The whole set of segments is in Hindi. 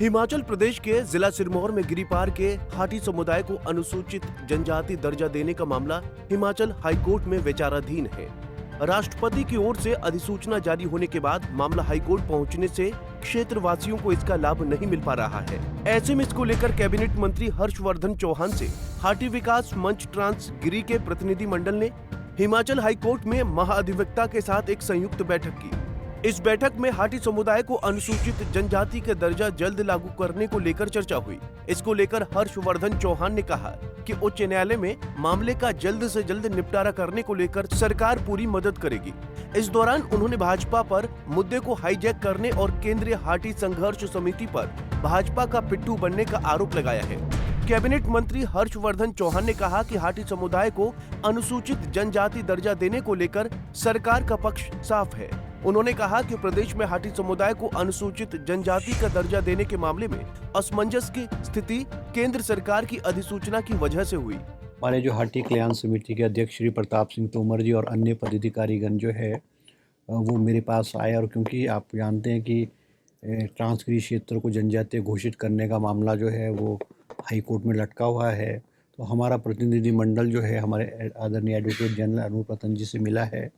हिमाचल प्रदेश के जिला सिरमौर में गिरिपार के हाटी समुदाय को अनुसूचित जनजाति दर्जा देने का मामला हिमाचल हाईकोर्ट में विचाराधीन है। राष्ट्रपति की ओर से अधिसूचना जारी होने के बाद मामला हाईकोर्ट पहुंचने से क्षेत्रवासियों को इसका लाभ नहीं मिल पा रहा है। ऐसे में इसको लेकर कैबिनेट मंत्री हर्षवर्धन चौहान से हाटी विकास मंच ट्रांस गिरी के प्रतिनिधि मंडल ने हिमाचल हाईकोर्ट में महाधिवक्ता के साथ एक संयुक्त बैठक की। इस बैठक में हाटी समुदाय को अनुसूचित जनजाति का दर्जा जल्द लागू करने को लेकर चर्चा हुई। इसको लेकर हर्षवर्धन चौहान ने कहा कि उच्च न्यायालय में मामले का जल्द से जल्द निपटारा करने को लेकर सरकार पूरी मदद करेगी। इस दौरान उन्होंने भाजपा पर मुद्दे को हाईजैक करने और केंद्रीय हाटी संघर्ष समिति पर भाजपा का पिट्ठू बनने का आरोप लगाया है। कैबिनेट मंत्री हर्षवर्धन चौहान ने कहा कि हाटी समुदाय को अनुसूचित जनजाति दर्जा देने को लेकर सरकार का पक्ष साफ है। उन्होंने कहा कि प्रदेश में हाटी समुदाय को अनुसूचित जनजाति का दर्जा देने के मामले में असमंजस की स्थिति केंद्र सरकार की अधिसूचना की वजह से हुई। हमारे जो हाटी कल्याण समिति के अध्यक्ष श्री प्रताप सिंह तोमर जी और अन्य पदाधिकारीगण जो है वो मेरे पास आए, और क्योंकि आप जानते हैं कि ट्रांसगिरी क्षेत्र को जनजातीय घोषित करने का मामला जो है वो हाई कोर्ट में लटका हुआ है, तो हमारा प्रतिनिधि मंडल जो है हमारे आदरणीय एडवोकेट जनरल अनूप रतन जी से मिला है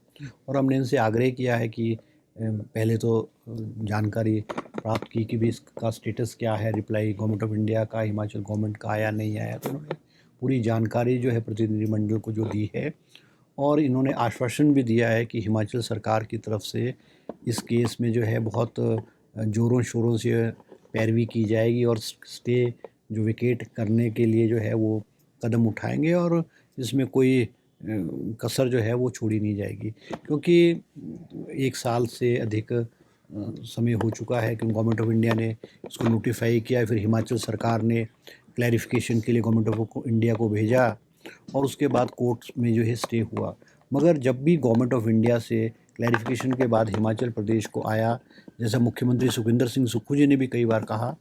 और हमने इनसे आग्रह किया है कि पहले तो जानकारी प्राप्त की कि भी इसका स्टेटस क्या है, रिप्लाई गवर्नमेंट ऑफ इंडिया का, हिमाचल गवर्नमेंट का आया नहीं आया। तो उन्होंने पूरी जानकारी जो है प्रतिनिधिमंडल को जो दी है और इन्होंने आश्वासन भी दिया है कि हिमाचल सरकार की तरफ से इस केस में जो है बहुत ज़ोरों शोरों से पैरवी की जाएगी और स्टे जो विकेट करने के लिए जो है वो कदम उठाएंगे और इसमें कोई कसर जो है वो छोड़ी नहीं जाएगी, क्योंकि 1 साल से अधिक समय हो चुका है कि गवर्नमेंट ऑफ इंडिया ने इसको नोटिफाई किया, फिर हिमाचल सरकार ने क्लैरिफिकेशन के लिए गवर्नमेंट ऑफ इंडिया को भेजा और उसके बाद कोर्ट में जो है स्टे हुआ। मगर जब भी गवर्नमेंट ऑफ इंडिया से क्लैरिफिकेशन के बाद हिमाचल प्रदेश को आया, जैसा मुख्यमंत्री सुखविंदर सिंह सुक्खू जी ने भी कई बार कहा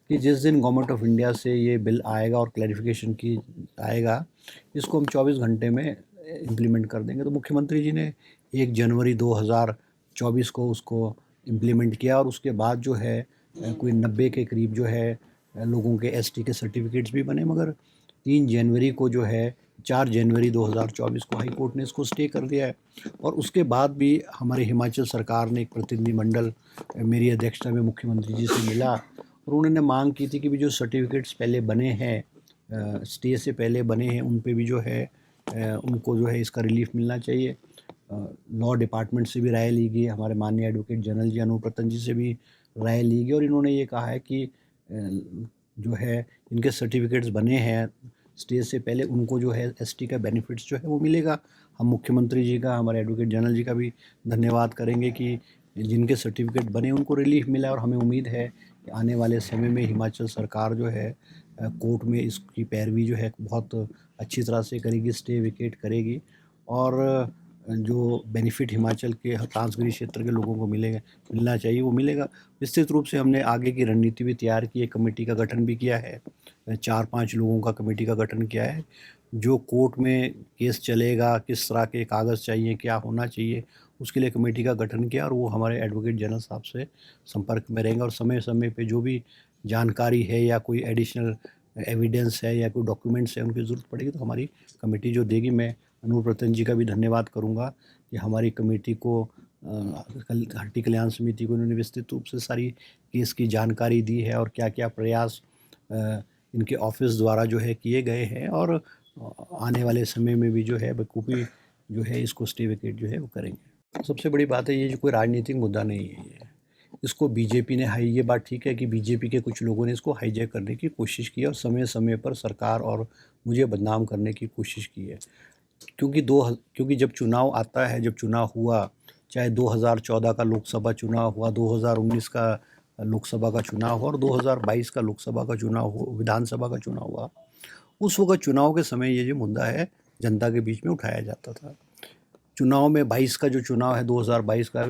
कि जिस दिन गवर्नमेंट ऑफ इंडिया से ये बिल आएगा और क्लैरिफिकेशन की आएगा, इसको हम 24 घंटे में इम्प्लीमेंट कर देंगे। तो मुख्यमंत्री जी ने 1 जनवरी 2024 को उसको इम्प्लीमेंट किया और उसके बाद जो है कोई 90 के करीब जो है लोगों के एसटी के सर्टिफिकेट्स भी बने, मगर 3 जनवरी को जो है 4 जनवरी 2024 को हाई कोर्ट ने इसको स्टे कर दिया है। और उसके बाद भी हमारे हिमाचल सरकार ने एक प्रतिनिधिमंडल मेरी अध्यक्षता में मुख्यमंत्री जी से मिला और उन्होंने मांग की थी कि भी जो सर्टिफिकेट्स पहले बने हैं स्टे से पहले बने हैं उन पे भी जो है उनको जो है इसका रिलीफ मिलना चाहिए। लॉ डिपार्टमेंट से भी राय ली गई, हमारे माननीय एडवोकेट जनरल जी अनूप रतन जी से भी राय ली गई और इन्होंने ये कहा है कि जो है इनके सर्टिफिकेट्स बने हैं स्टे से पहले उनको जो है एसटी का बेनिफिट्स जो है वो मिलेगा। हम मुख्यमंत्री जी का, हमारे एडवोकेट जनरल जी का भी धन्यवाद करेंगे कि जिनके सर्टिफिकेट बने उनको रिलीफ मिला और हमें उम्मीद है कि आने वाले समय में हिमाचल सरकार जो है कोर्ट में इसकी पैरवी जो है बहुत अच्छी तरह से करेगी, स्टे विकेट करेगी और जो बेनिफिट हिमाचल के ट्रांसगिरी क्षेत्र के लोगों को मिलना चाहिए वो मिलेगा। विस्तृत रूप से हमने आगे की रणनीति भी तैयार की है, कमेटी का गठन भी किया है, 4-5 लोगों का कमेटी का गठन किया है। जो कोर्ट में केस चलेगा, किस तरह के कागज़ चाहिए, क्या होना चाहिए, उसके लिए कमेटी का गठन किया और वो हमारे एडवोकेट जनरल साहब से संपर्क में रहेंगे और समय समय पे जो भी जानकारी है या कोई एडिशनल एविडेंस है या कोई डॉक्यूमेंट्स है उनकी ज़रूरत पड़ेगी तो हमारी कमेटी जो देगी। मैं अनूप रतन जी का भी धन्यवाद करूंगा कि हमारी कमेटी को हाटी कल्याण समिति को इन्होंने विस्तृत रूप से सारी केस की जानकारी दी है और क्या क्या प्रयास इनके ऑफिस द्वारा जो है किए गए हैं और आने वाले समय में भी जो है बखूबी जो है इसको स्टे विकेट जो है वो करेंगे। सबसे बड़ी बात है ये जो कोई राजनीतिक मुद्दा नहीं है, ये इसको बीजेपी ने ये बात ठीक है कि बीजेपी के कुछ लोगों ने इसको हाईजैक करने की कोशिश की और समय समय पर सरकार और मुझे बदनाम करने की कोशिश की है, क्योंकि जब चुनाव आता है, जब चुनाव हुआ, चाहे 2014 का लोकसभा चुनाव हुआ, 2019 का लोकसभा का चुनाव हुआ और 2022 का लोकसभा का चुनाव हुआ, विधानसभा का चुनाव हुआ, उस वक्त चुनाव के समय ये जो मुद्दा है जनता के बीच में उठाया जाता था। चुनाव में 22 का जो चुनाव है, 2022 का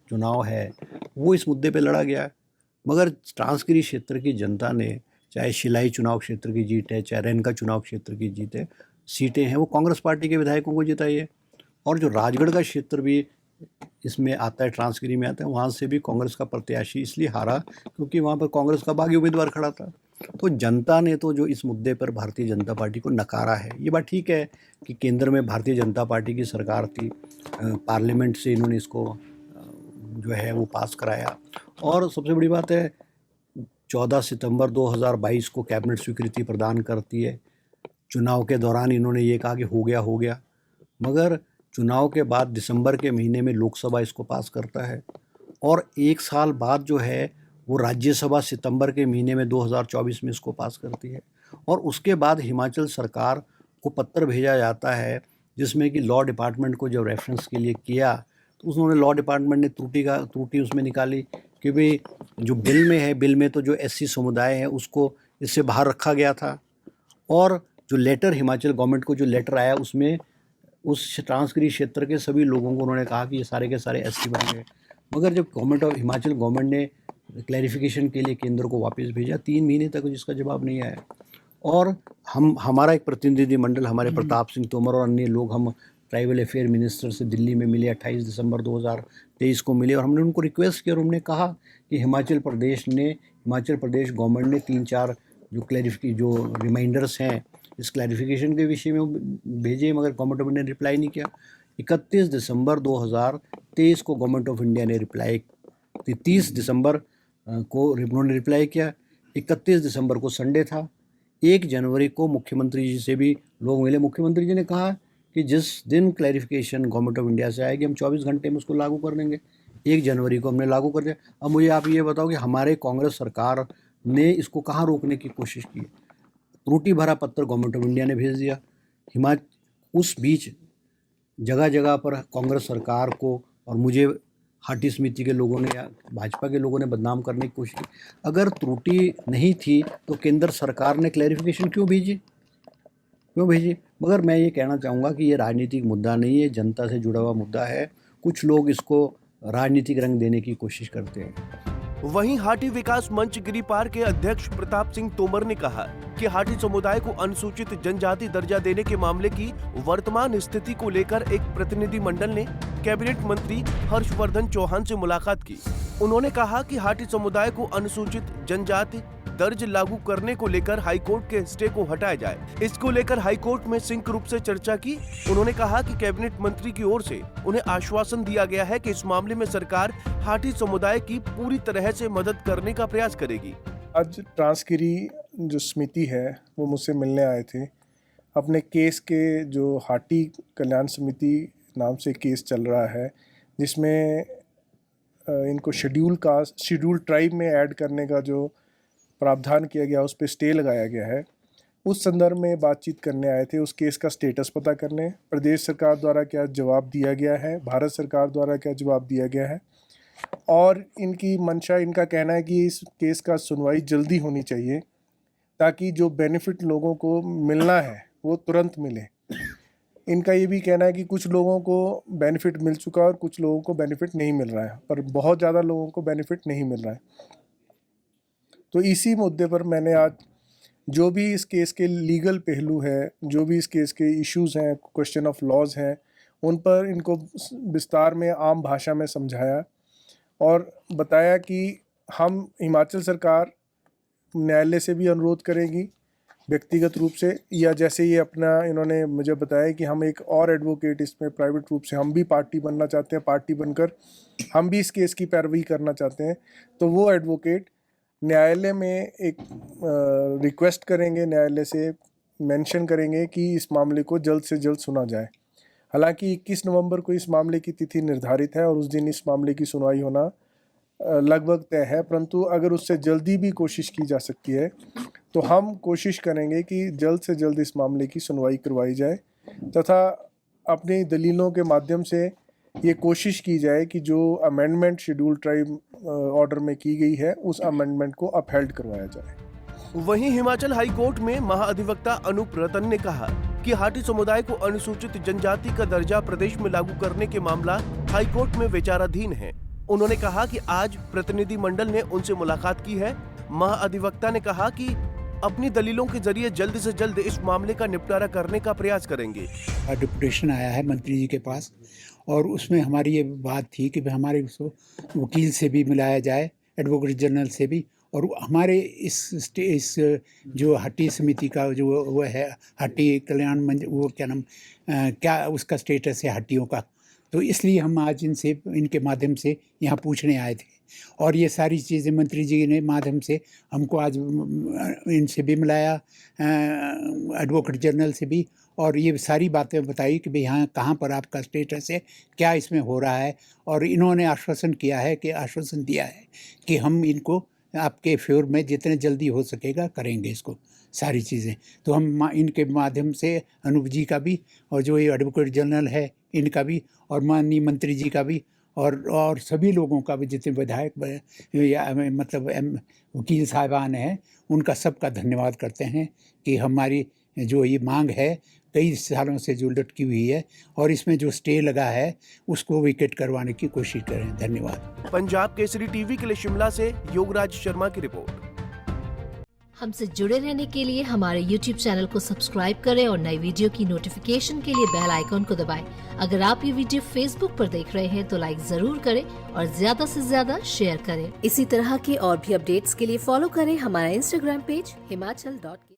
चुनाव है, वो इस मुद्दे पे लड़ा गया, मगर ट्रांसगिरी क्षेत्र की जनता ने, चाहे शिलाई चुनाव क्षेत्र की जीत है, चाहे रेनका चुनाव क्षेत्र की जीत है, सीटें हैं वो कांग्रेस पार्टी के विधायकों को जिताई है और जो राजगढ़ का क्षेत्र भी इसमें आता है, ट्रांसगिरी में आता है, वहाँ से भी कांग्रेस का प्रत्याशी इसलिए हारा क्योंकि वहाँ पर कांग्रेस का बागी उम्मीदवार खड़ा था। तो जनता ने तो जो इस मुद्दे पर भारतीय जनता पार्टी को नकारा है। ये बात ठीक है कि केंद्र में भारतीय जनता पार्टी की सरकार थी, पार्लियामेंट से इन्होंने इसको जो है वो पास कराया। और सबसे बड़ी बात है 14 सितंबर 2022 को कैबिनेट स्वीकृति प्रदान करती है। चुनाव के दौरान इन्होंने ये कहा कि हो गया, मगर चुनाव के बाद दिसंबर के महीने में लोकसभा इसको पास करता है और 1 साल बाद जो है वो राज्यसभा सितंबर के महीने में 2024 में इसको पास करती है। और उसके बाद हिमाचल सरकार को पत्र भेजा जाता है जिसमें कि लॉ डिपार्टमेंट को जब रेफरेंस के लिए किया तो उन्होंने लॉ डिपार्टमेंट ने त्रुटि उसमें निकाली कि भाई जो बिल में तो जो एससी समुदाय है उसको इससे बाहर रखा गया था। और जो लेटर हिमाचल गवर्नमेंट को जो लेटर आया उसमें उस ट्रांसगिरी क्षेत्र के सभी लोगों को उन्होंने कहा कि ये सारे के सारे एससी बन गए। मगर जब हिमाचल गवर्नमेंट ने क्लैरिफिकेशन के लिए केंद्र को वापस भेजा, 3 महीने तक जिसका जवाब नहीं आया। और हमारा एक प्रतिनिधि मंडल, हमारे प्रताप सिंह तोमर और अन्य लोग, हम ट्राइबल अफेयर मिनिस्टर से दिल्ली में मिले, 28 दिसंबर 2023 को मिले और हमने उनको रिक्वेस्ट किया और हमने कहा कि हिमाचल प्रदेश गवर्नमेंट ने 3-4 जो रिमाइंडर्स हैं इस क्लैरिफिकेशन के विषय में भेजे, मगर गवर्नमेंट ऑफ इंडिया ने रिप्लाई नहीं किया। 31 दिसंबर 2023 को गवर्नमेंट ऑफ इंडिया ने 30 दिसंबर को उन्होंने रिप्लाई किया। 31 दिसंबर को संडे था। 1 जनवरी को मुख्यमंत्री जी से भी लोग मिले। मुख्यमंत्री जी ने कहा कि जिस दिन क्लैरिफिकेशन गवर्नमेंट ऑफ इंडिया से आएगी हम 24 घंटे में उसको लागू कर देंगे। 1 जनवरी को हमने लागू कर दिया। अब मुझे आप ये बताओ कि हमारे कांग्रेस सरकार ने इसको कहाँ रोकने की कोशिश की? त्रुटि भरा पत्र गवर्नमेंट ऑफ इंडिया ने भेज दिया। उस बीच जगह जगह पर कांग्रेस सरकार को और मुझे हाटी समिति के लोगों ने या भाजपा के लोगों ने बदनाम करने की कोशिश की। अगर त्रुटि नहीं थी तो केंद्र सरकार ने क्लैरिफिकेशन क्यों भेजी? मगर मैं ये कहना चाहूँगा कि ये राजनीतिक मुद्दा नहीं है, जनता से जुड़ा हुआ मुद्दा है। कुछ लोग इसको राजनीतिक रंग देने की कोशिश करते हैं। वहीं हाटी विकास मंच गिरिपार के अध्यक्ष प्रताप सिंह तोमर ने कहा कि हाटी समुदाय को अनुसूचित जनजाति दर्जा देने के मामले की वर्तमान स्थिति को लेकर एक प्रतिनिधि मंडल ने कैबिनेट मंत्री हर्षवर्धन चौहान से मुलाकात की। उन्होंने कहा कि हाटी समुदाय को अनुसूचित जनजाति दर्ज लागू करने को लेकर हाईकोर्ट के स्टे को हटाया जाए। इसको लेकर हाईकोर्ट में संयुक्त रूप से चर्चा की। उन्होंने कहा कि कैबिनेट मंत्री की ओर से उन्हें आश्वासन दिया गया है कि इस मामले में सरकार हाटी समुदाय की पूरी तरह से मदद करने का प्रयास करेगी। आज ट्रांसगिरी जो समिति है वो मुझसे मिलने आए थे। अपने केस के जो हाटी कल्याण समिति नाम से केस चल रहा है जिसमें इनको शेड्यूल ट्राइब में ऐड करने का जो प्रावधान किया गया उस पर स्टे लगाया गया है, उस संदर्भ में बातचीत करने आए थे। उस केस का स्टेटस पता करने, प्रदेश सरकार द्वारा क्या जवाब दिया गया है, भारत सरकार द्वारा क्या जवाब दिया गया है और इनकी मंशा, इनका कहना है कि इस केस का सुनवाई जल्दी होनी चाहिए ताकि जो बेनिफिट लोगों को मिलना है वो तुरंत मिले। इनका ये भी कहना है कि कुछ लोगों को बेनिफिट मिल चुका और कुछ लोगों को बेनिफिट नहीं मिल रहा है, पर बहुत ज़्यादा लोगों को बेनिफिट नहीं मिल रहा है। तो इसी मुद्दे पर मैंने आज जो भी इस केस के लीगल पहलू है, जो भी इस केस के इश्यूज़ हैं, क्वेश्चन ऑफ लॉज हैं, उन पर इनको विस्तार में आम भाषा में समझाया और बताया कि हम हिमाचल सरकार न्यायालय से भी अनुरोध करेगी व्यक्तिगत रूप से, या जैसे ये अपना इन्होंने मुझे बताया कि हम एक और एडवोकेट इसमें प्राइवेट रूप से हम भी पार्टी बनना चाहते हैं, पार्टी बनकर हम भी इस केस की पैरवी करना चाहते हैं। तो वो एडवोकेट न्यायालय में एक रिक्वेस्ट करेंगे, न्यायालय से मेंशन करेंगे कि इस मामले को जल्द से जल्द सुना जाए। हालांकि 21 नवंबर को इस मामले की तिथि निर्धारित है और उस दिन इस मामले की सुनवाई होना लगभग तय है, परंतु अगर उससे जल्दी भी कोशिश की जा सकती है तो हम कोशिश करेंगे कि जल्द से जल्द इस मामले की सुनवाई करवाई जाए तथा अपनी दलीलों के माध्यम से ये कोशिश की जाए कि जो अमेंडमेंट शेड्यूल ट्राइब ऑर्डर में की गई है उस अमेंडमेंट को अपहेल्ड करवाया जाए। वहीं हिमाचल हाई कोर्ट में महाअधिवक्ता अनूप रतन ने कहा कि हाटी समुदाय को अनुसूचित जनजाति का दर्जा प्रदेश में लागू करने के मामला हाई कोर्ट में विचाराधीन है। उन्होंने कहा कि आज प्रतिनिधि मंडल ने उनसे मुलाकात की है। महाअधिवक्ता ने कहा कि अपनी दलीलों के जरिए जल्द से जल्द इस मामले का निपटारा करने का प्रयास करेंगे। डिपुटेशन आया है मंत्री जी के पास और उसमें हमारी ये बात थी कि भाई हमारे उसको वकील से भी मिलाया जाए, एडवोकेट जनरल से भी, और हमारे इस जो हट्टी समिति का जो वो है हट्टी कल्याण वो क्या नाम क्या उसका स्टेटस है हट्टियों का, तो इसलिए हम आज इनके माध्यम से यहाँ पूछने आए थे। और ये सारी चीज़ें मंत्री जी ने माध्यम से हमको आज इनसे भी मिलाया, एडवोकेट जनरल से भी, और ये सारी बातें बताई कि भाई यहाँ कहाँ पर आपका स्टेटस है, क्या इसमें हो रहा है। और इन्होंने आश्वासन दिया है कि हम इनको आपके फेवर में जितने जल्दी हो सकेगा करेंगे इसको सारी चीज़ें। तो हम इनके माध्यम से अनूप जी का भी, और जो ये एडवोकेट जनरल है इनका भी, और माननीय मंत्री जी का भी, और सभी लोगों का भी, जितने विधायक या मतलब वकील साहिबान हैं, उनका सबका धन्यवाद करते हैं कि हमारी जो ये मांग है कई सालों से जो लटकी हुई है, और इसमें जो स्टे लगा है उसको विकेट करवाने की कोशिश करें। धन्यवाद। पंजाब केसरी टीवी के लिए शिमला से योगराज शर्मा की रिपोर्ट। हमसे जुड़े रहने के लिए हमारे YouTube चैनल को सब्सक्राइब करें और नई वीडियो की नोटिफिकेशन के लिए बेल आइकॉन को दबाएं। अगर आप ये वीडियो Facebook पर देख रहे हैं तो लाइक जरूर करें और ज्यादा से ज्यादा शेयर करें। इसी तरह के और भी अपडेट्स के लिए फॉलो करें हमारा Instagram पेज himachal.ke।